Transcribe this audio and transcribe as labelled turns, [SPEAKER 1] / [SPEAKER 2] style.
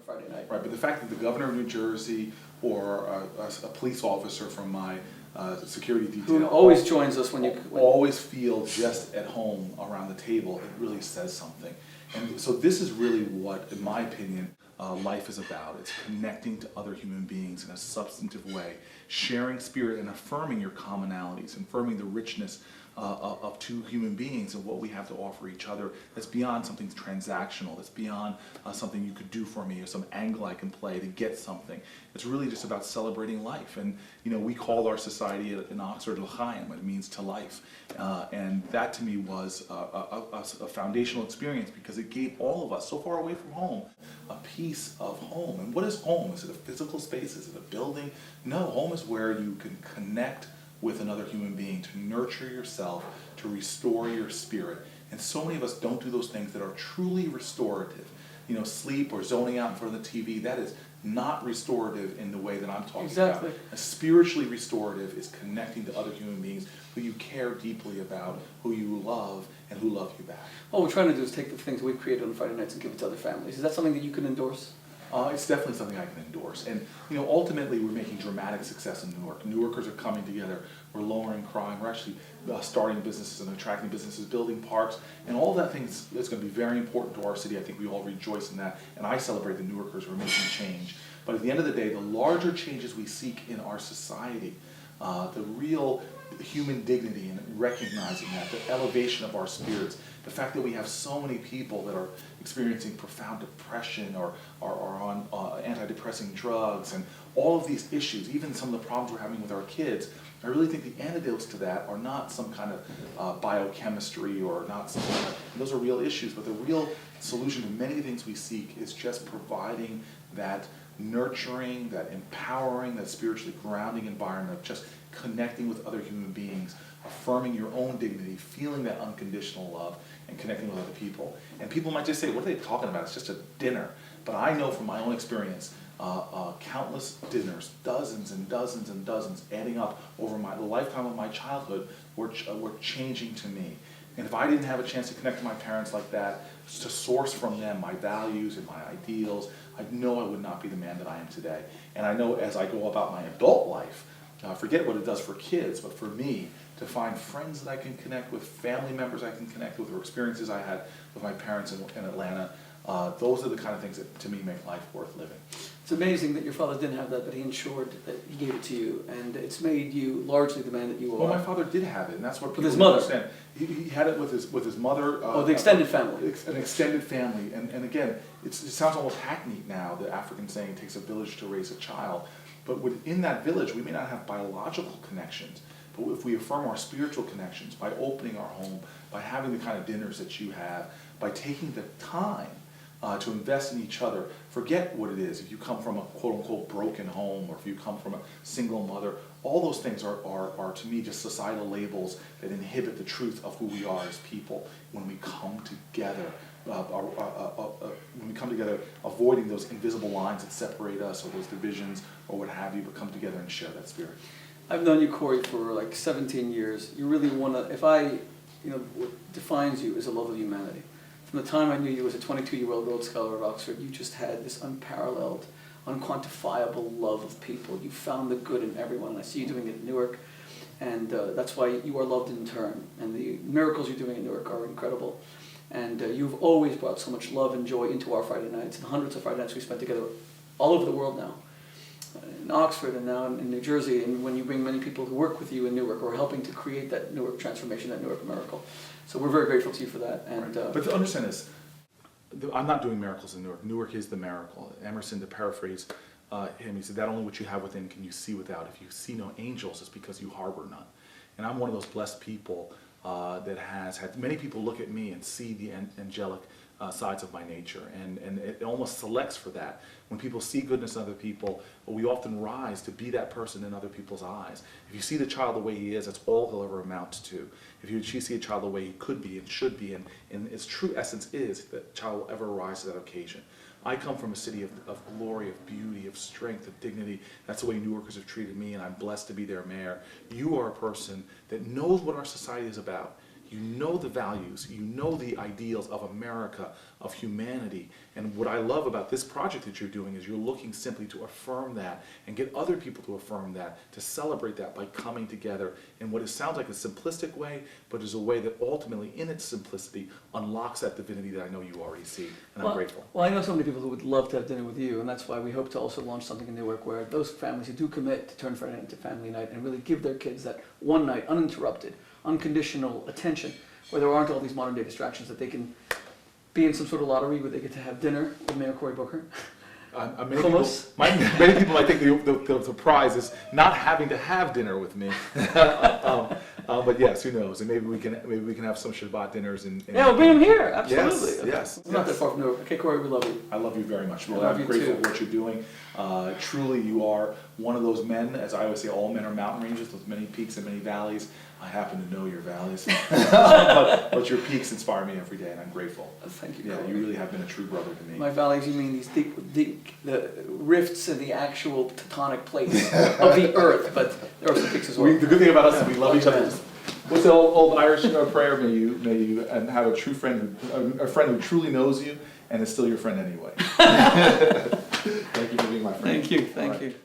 [SPEAKER 1] Friday night.
[SPEAKER 2] Right, but the fact that the governor of New Jersey or a police officer from my security detail
[SPEAKER 1] Who always joins us when you
[SPEAKER 2] always feel just at home around the table, it really says something. And so this is really what, in my opinion, life is about. It's connecting to other human beings in a substantive way, sharing spirit and affirming your commonalities, affirming the richness of two human beings and what we have to offer each other that's beyond something transactional, that's beyond something you could do for me or some angle I can play to get something. It's really just about celebrating life. And we call our society in Oxford l'chaim. It means to life. And that to me was a foundational experience because it gave all of us, so far away from home, a piece of home. And what is home? Is it a physical space? Is it a building? No, home is where you can connect with another human being, to nurture yourself, to restore your spirit. And so many of us don't do those things that are truly restorative. Sleep or zoning out in front of the TV, that is not restorative in the way that I'm talking
[SPEAKER 1] Exactly.
[SPEAKER 2] about. A spiritually restorative is connecting to other human beings who you care deeply about, who you love, and who love you back.
[SPEAKER 1] What we're trying to do is take the things we've created on Friday nights and give it to other families. Is that something that you can endorse?
[SPEAKER 2] It's definitely something I can endorse. And, ultimately we're making dramatic success in Newark. Newarkers are coming together. We're lowering crime. We're actually starting businesses and attracting businesses, building parks. And all of that things is going to be very important to our city. I think we all rejoice in that. And I celebrate the Newarkers who are making change. But at the end of the day, the larger changes we seek in our society, the real human dignity and recognizing that, the elevation of our spirits, the fact that we have so many people that are experiencing profound depression or are on antidepressant drugs and all of these issues, even some of the problems we're having with our kids, I really think the antidotes to that are not some kind of biochemistry or not some kind of, those are real issues, but the real solution to many things we seek is just providing that nurturing, that empowering, that spiritually grounding environment of just connecting with other human beings, affirming your own dignity, feeling that unconditional love, and connecting with other people. And people might just say, what are they talking about? It's just a dinner. But I know from my own experience, countless dinners, dozens and dozens and dozens, adding up over the lifetime of my childhood, were changing to me. And if I didn't have a chance to connect to my parents like that, to source from them my values and my ideals, I know I would not be the man that I am today. And I know as I go about my adult life, forget what it does for kids, but for me, to find friends that I can connect with, family members I can connect with, or experiences I had with my parents in Atlanta, those are the kind of things that to me make life worth living.
[SPEAKER 1] It's amazing that your father didn't have that, but he ensured that he gave it to you, and it's made you largely the man that you are.
[SPEAKER 2] Well, my father did have it, and that's what people
[SPEAKER 1] with his mother.
[SPEAKER 2] understand. He had it with his mother.
[SPEAKER 1] The extended family.
[SPEAKER 2] An extended family, and again, it sounds almost hackneyed now, the African saying it takes a village to raise a child. But within that village, we may not have biological connections, but if we affirm our spiritual connections by opening our home, by having the kind of dinners that you have, by taking the time to invest in each other, forget what it is. If you come from a quote-unquote broken home, or if you come from a single mother, all those things are to me just societal labels that inhibit the truth of who we are as people when we come together. When we come together, avoiding those invisible lines that separate us, or those divisions, or what have you, but come together and share that spirit.
[SPEAKER 1] I've known you, Cory, for like 17 years. You really want to, what defines you is a love of humanity. From the time I knew you as a 22-year-old Rhodes Scholar of Oxford, you just had this unparalleled, unquantifiable love of people. You found the good in everyone, and I see you doing it in Newark, and that's why you are loved in turn. And the miracles you're doing in Newark are incredible. And you've always brought so much love and joy into our Friday nights, and hundreds of Friday nights we spent together all over the world now. In Oxford and now in New Jersey, and when you bring many people who work with you in Newark, or helping to create that Newark transformation, that Newark miracle. So we're very grateful to you for that. And
[SPEAKER 2] right. But to understand this, I'm not doing miracles in Newark. Newark is the miracle. Emerson, to paraphrase him, he said, that only what you have within can you see without. If you see no angels, it's because you harbor none. And I'm one of those blessed people that has had many people look at me and see the angelic sides of my nature, and it almost selects for that. When people see goodness in other people, we often rise to be that person in other people's eyes. If you see the child the way he is, that's all he'll ever amount to. If you see a child the way he could be and should be, and its true essence is, that child will ever rise to that occasion. I come from a city of glory, of beauty, of strength, of dignity. That's the way Newarkers have treated me, and I'm blessed to be their mayor. You are a person that knows what our society is about. you know the values, you know the ideals of America, of humanity. And what I love about this project that you're doing is you're looking simply to affirm that and get other people to affirm that, to celebrate that by coming together in what it sounds like a simplistic way, but is a way that ultimately, in its simplicity, unlocks that divinity that I know you already see, and I'm grateful.
[SPEAKER 1] Well, I know so many people who would love to have dinner with you, and that's why we hope to also launch something in Newark where those families who do commit to turn Friday night into family night and really give their kids that one night, uninterrupted, unconditional attention, where there aren't all these modern day distractions, that they can be in some sort of lottery where they get to have dinner with Mayor Cory Booker.
[SPEAKER 2] Many people might think the prize is not having to have dinner with me, but yes, who knows? And maybe we can have some Shabbat dinners.
[SPEAKER 1] Yeah, we'll bring them here. Absolutely.
[SPEAKER 2] Yes.
[SPEAKER 1] We're not that far from Newark. Okay, Cory, we love you.
[SPEAKER 2] I love you very much.
[SPEAKER 1] I love
[SPEAKER 2] I'm
[SPEAKER 1] you
[SPEAKER 2] grateful
[SPEAKER 1] too.
[SPEAKER 2] for what you're doing. Truly, you are one of those men. As I always say, all men are mountain ranges with many peaks and many valleys. I happen to know your valleys, but your peaks inspire me every day, and I'm grateful.
[SPEAKER 1] Thank you,
[SPEAKER 2] Yeah,
[SPEAKER 1] Cory.
[SPEAKER 2] you really have been a true brother to me.
[SPEAKER 1] My valleys, you mean these deep, the rifts in the actual tectonic plates of the earth, but there are some peaks as well.
[SPEAKER 2] The good thing about us is we love each other.
[SPEAKER 1] Amen.
[SPEAKER 2] What's the old Irish prayer? May you and have a true friend, a friend who truly knows you and is still your friend anyway. Thank you for being my friend.
[SPEAKER 1] Thank you.
[SPEAKER 2] All right.
[SPEAKER 1] You.